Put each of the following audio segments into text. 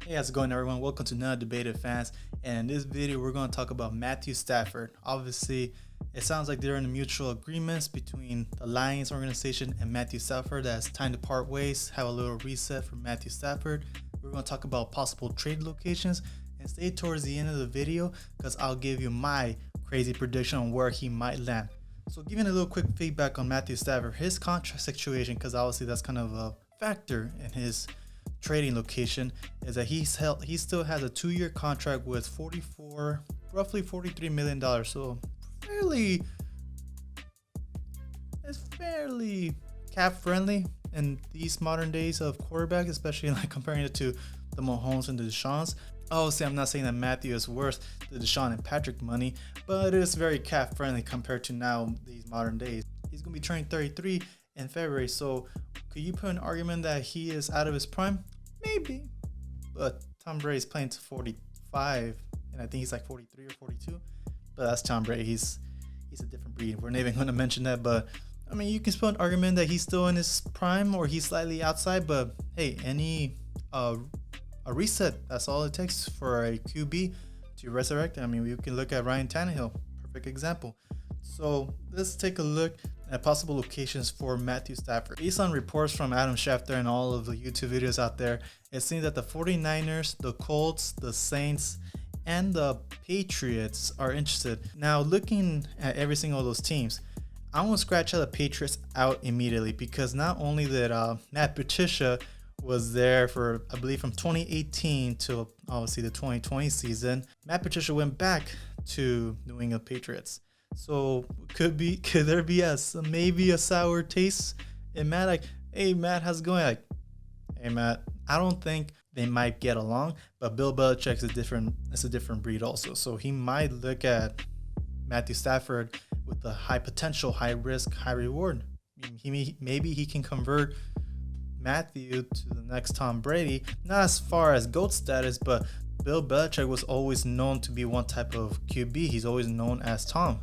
Hey, how's it going, everyone? Welcome to another Debate of Fans. And in this video, we're going to talk about Matthew Stafford. Obviously, it sounds like they're in mutual agreements between the Lions organization and Matthew Stafford that it's time to part ways, have a little reset for Matthew Stafford. We're going to talk about possible trade locations and stay towards the end of the video because I'll give you my crazy prediction on where he might land. So giving a little quick feedback on Matthew Stafford, his contract situation, because obviously that's kind of a factor in his trading location, is that he still has a 2-year contract with roughly $43 million. So it's fairly cap friendly in these modern days of quarterback, especially like comparing it to the Mahomes and the Deshaun's. Obviously, I'm not saying that Matthew is worth the Deshaun and Patrick money, but it is very cap friendly compared to now these modern days. He's gonna be turning 33 in February, so could you put an argument that he is out of his prime? Maybe, but Tom Brady's playing to 45, and I think he's like 43 or 42. But that's Tom Brady. He's a different breed. We're not even going to mention that, but I mean, you can put an argument that he's still in his prime or he's slightly outside. But hey, a reset, that's all it takes for a QB to resurrect. I mean, we can look at Ryan Tannehill, perfect example. So let's take a look at possible locations for Matthew Stafford. Based on reports from Adam Schefter and all of the YouTube videos out there, it seems that the 49ers, the Colts, the Saints, and the Patriots are interested. Now, looking at every single of those teams, I want to scratch out the Patriots out immediately because not only did Matt Patricia was there for, I believe, from 2018 to obviously the 2020 season, Matt Patricia went back to New England Patriots. So could there be maybe a sour taste in Matt? Like, hey Matt, how's it going? Like, hey Matt, I don't think they might get along, but Bill Belichick's a different breed also. So he might look at Matthew Stafford with a high potential, high risk, high reward. Maybe he can convert Matthew to the next Tom Brady, not as far as GOAT status, but Bill Belichick was always known to be one type of QB. He's always known as Tom.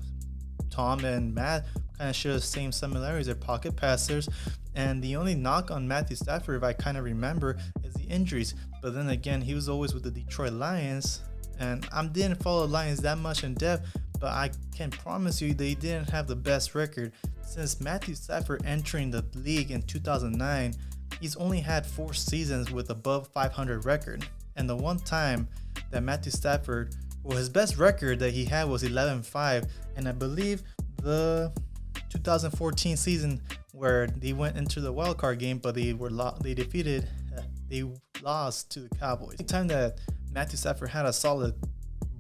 Tom and Matt kind of share the same similarities. They're pocket passers, and the only knock on Matthew Stafford, if I kind of remember, is the injuries. But then again, he was always with the Detroit Lions, and I didn't follow the Lions that much in depth, but I can promise you they didn't have the best record. Since Matthew Stafford entering the league in 2009, he's only had 4 seasons with above 500 record. And the one time that Matthew Stafford, well, his best record that he had was 11-5, and I believe the 2014 season where they went into the wild card game, but they lost to the Cowboys. The time that Matthew Stafford had a solid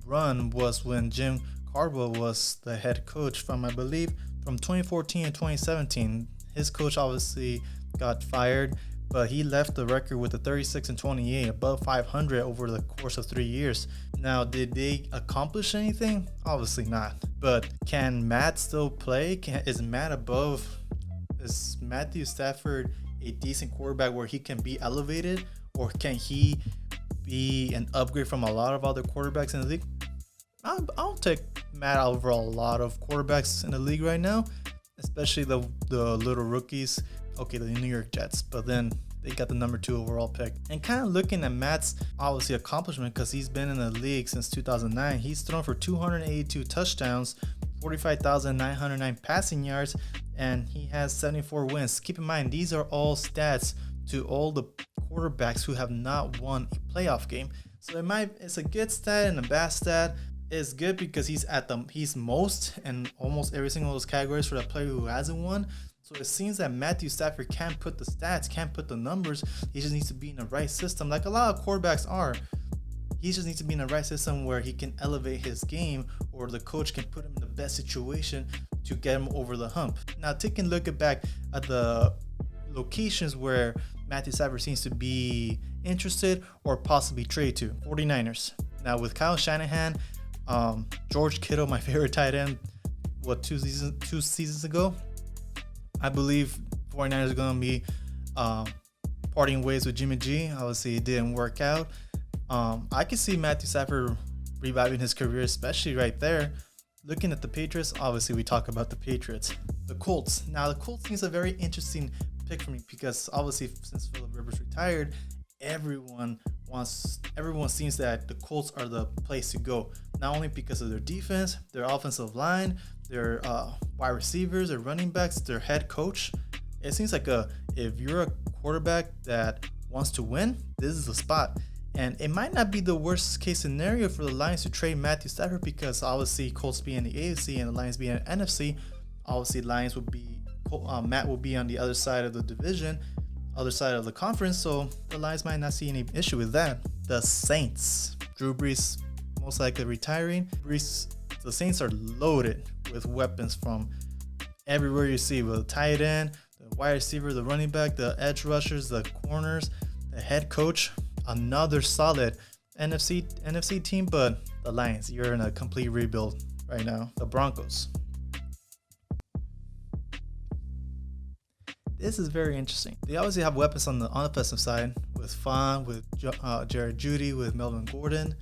run was when Jim Caldwell was the head coach from, I believe, from 2014 and 2017. His coach obviously got fired, but he left the record with a 36-28, above 500 over the course of 3 years. Now, did they accomplish anything? Obviously not. But can Matt still play? Is Matthew Stafford a decent quarterback where he can be elevated, or can he be an upgrade from a lot of other quarterbacks in the league? I'll take Matt over a lot of quarterbacks in the league right now, especially the little rookies. Okay, the New York Jets, but then they got the number 2 overall pick. And kind of looking at Matt's obviously accomplishment, because he's been in the league since 2009. He's thrown for 282 touchdowns, 45,909 passing yards, and he has 74 wins. Keep in mind, these are all stats to all the quarterbacks who have not won a playoff game. So it's a good stat and a bad stat. It's good because he's most in almost every single of those categories for the player who hasn't won. So it seems that Matthew Stafford can't put the stats, can't put the numbers. He just needs to be in the right system, like a lot of quarterbacks are. He just needs to be in the right system where he can elevate his game, or the coach can put him in the best situation to get him over the hump. Now, taking a look back at the locations where Matthew Stafford seems to be interested or possibly traded to. 49ers. Now, with Kyle Shanahan, George Kittle, my favorite tight end, 2 seasons ago, I believe 49ers are going to be parting ways with Jimmy G. Obviously, it didn't work out. I can see Matthew Stafford reviving his career, especially right there. Looking at the Patriots, obviously we talk about the Patriots. The Colts. Now, the Colts seems a very interesting pick for me because obviously since Phillip Rivers retired, everyone seems that the Colts are the place to go. Not only because of their defense, their offensive line, their wide receivers, their running backs, their head coach. It seems like if you're a quarterback that wants to win, this is the spot. And it might not be the worst case scenario for the Lions to trade Matthew Stafford, because obviously Colts being in the AFC and the Lions being in the NFC, obviously Lions would be Matt will be on the other side of the division, other side of the conference, so the Lions might not see any issue with that. The Saints, Drew Brees most likely retiring. The Saints are loaded with weapons from everywhere you see, with the tight end, the wide receiver, the running back, the edge rushers, the corners, the head coach. Another solid NFC team, but the Lions, you're in a complete rebuild right now. The Broncos. This is very interesting. They obviously have weapons on the offensive side with Fawn, with Jared Judy, with Melvin Gordon.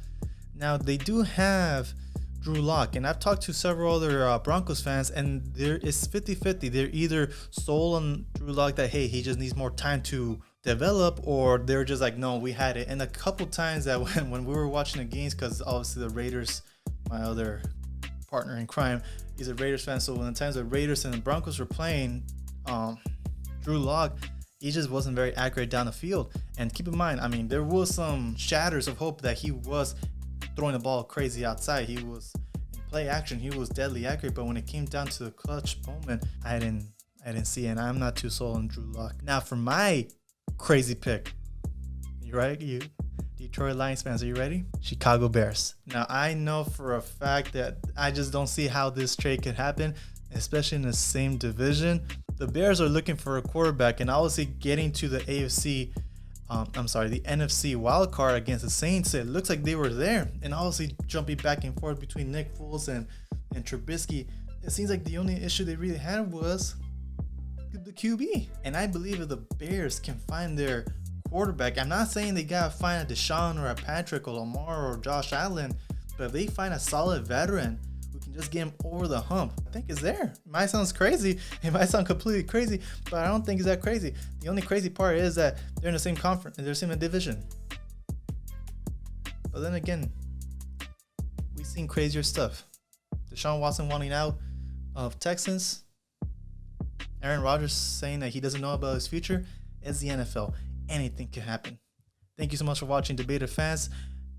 Now, they do have Drew Lock, and I've talked to several other Broncos fans, and it's 50-50. They're either sold on Drew Lock that, hey, he just needs more time to develop, or they're just like, no, we had it. And a couple times that when we were watching the games, because obviously the Raiders, my other partner in crime, he's a Raiders fan, so when the times the Raiders and the Broncos were playing, Drew Lock, he just wasn't very accurate down the field. And keep in mind, I mean, there was some shatters of hope that he was throwing the ball crazy outside. He was in play action, he was deadly accurate, but when it came down to the clutch moment, I didn't see it, and I'm not too sold on Drew Lock. Now, for my crazy pick, you ready? You Detroit Lions fans, are you ready? Chicago Bears. Now, I know for a fact that I just don't see how this trade could happen, especially in the same division. The Bears are looking for a quarterback, and obviously getting to the the NFC wild card against the Saints, it looks like they were there. And obviously jumping back and forth between Nick Foles and Trubisky, it seems like the only issue they really had was the QB. And I believe if the Bears can find their quarterback, I'm not saying they gotta find a Deshaun or a Patrick or Lamar or Josh Allen, but if they find a solid veteran who can just get him over the hump, I think it's there. It might sound crazy, it might sound completely crazy, but I don't think it's that crazy. The only crazy part is that they're in the same conference and they're in the same division. But then again, we've seen crazier stuff. Deshaun Watson wanting out of Texans, Aaron Rodgers saying that he doesn't know about his future. It's the NFL. Anything can happen. Thank you so much for watching, Debated Fans.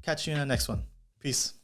Catch you in the next one. Peace.